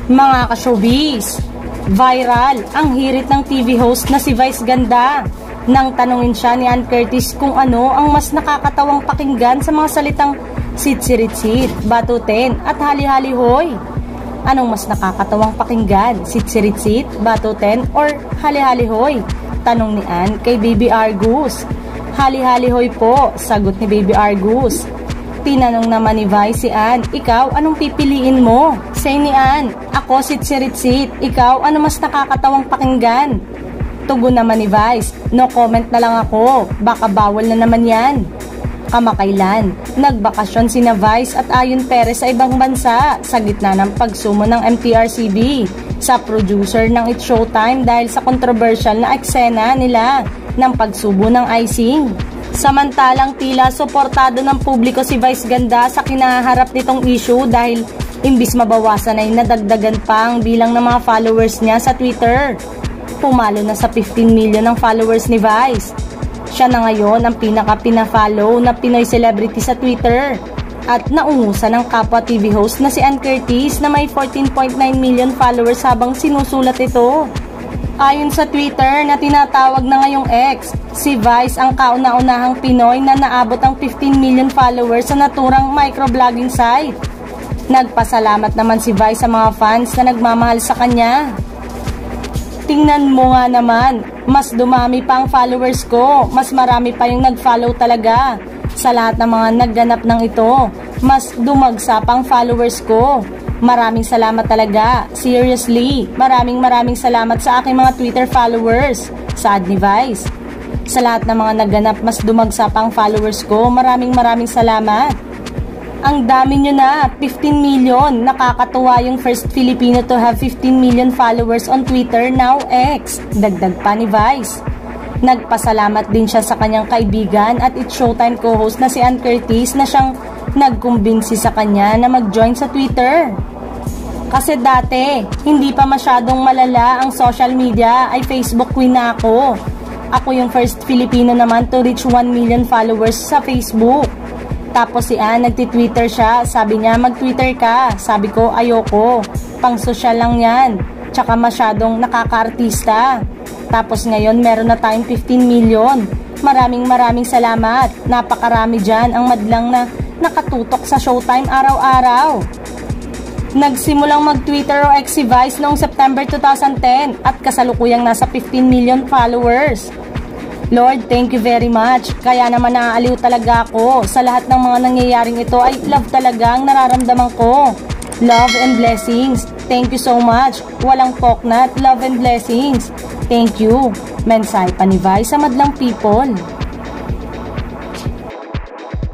Mga ka-showbiz, viral ang hirit ng TV host na si Vice Ganda nang tanungin siya ni Ann Curtis kung ano ang mas nakakatawang pakinggan sa mga salitang sitsiritsit, batutin at hali-hali-hoy. Anong mas nakakatawang pakinggan, sitsiritsit, batutin or hali-hali-hoy? Tanong ni Ann kay Baby Argus. Hali-hali-hoy po, sagot ni Baby Argus. Tinanong naman ni Vice si Ann, ikaw anong pipiliin mo? Say ni Ann, ako sitsiritsit, ikaw ano mas nakakatawang pakinggan? Tugon naman ni Vice, no comment na lang ako, baka bawal na naman yan. Kamakailan, nagbakasyon sina Vice at Ayon Perez sa ibang bansa sa gitna ng pagsumo ng MTRCB sa producer ng It's Showtime dahil sa controversial na eksena nila ng pagsubo ng icing. Samantalang tila suportado ng publiko si Vice Ganda sa kinaharap nitong issue dahil imbis mabawasan ay nadagdagan pa ang bilang ng mga followers niya sa Twitter. Pumalo na sa 15 million ang followers ni Vice. Siya na ngayon ang pinaka-pina-follow na Pinoy celebrity sa Twitter at naungusan ng kapwa TV host na si Ann Curtis na may 14.9 million followers habang sinusulat ito. Ayon sa Twitter na tinatawag na ngayong X, si Vice ang kauna-unahang Pinoy na naabot ang 15 million followers sa naturang microblogging site. Nagpasalamat naman si Vice sa mga fans na nagmamahal sa kanya. Tingnan mo nga naman, mas dumami pa ang followers ko, mas marami pa yung nag-follow talaga. Sa lahat ng mga nagganap ng ito, mas dumagsa pang followers ko. Maraming salamat talaga. Seriously, maraming salamat sa aking mga Twitter followers. Saad ni Vice. Sa lahat ng mga nagganap, mas dumagsa pang followers ko. Maraming salamat. Ang dami nyo na, 15 million. Nakakatuwa yung first Filipino to have 15 million followers on Twitter, now X. Dagdag pa ni Vice. Nagpasalamat din siya sa kanyang kaibigan at It's Showtime co-host na si Ann Curtis na siyang nagkumbinsi sa kanya na mag-join sa Twitter. Kasi dati, hindi pa masyadong malala ang social media, ay Facebook queen na ako. Ako yung first Filipino naman to reach 1 million followers sa Facebook. Tapos si Ann, nagti-Twitter siya, sabi niya mag-Twitter ka. Sabi ko ayoko, pang social lang yan, tsaka masyadong nakaka-artista. Tapos ngayon meron na tayong 15 million. Maraming salamat. Napakarami dyan ang madlang na nakatutok sa Showtime araw-araw. Nagsimulang mag-Twitter o X si Vice noong September 2010 at kasalukuyang nasa 15 million followers. Lord, thank you very much. Kaya naman naaaliw talaga ako. Sa lahat ng mga nangyayaring ito ay love talaga ang nararamdaman ko. Love and blessings. Thank you so much. Walang poknat. Love and blessings. Thank you. Mensahe pa ni Vice sa madlang people.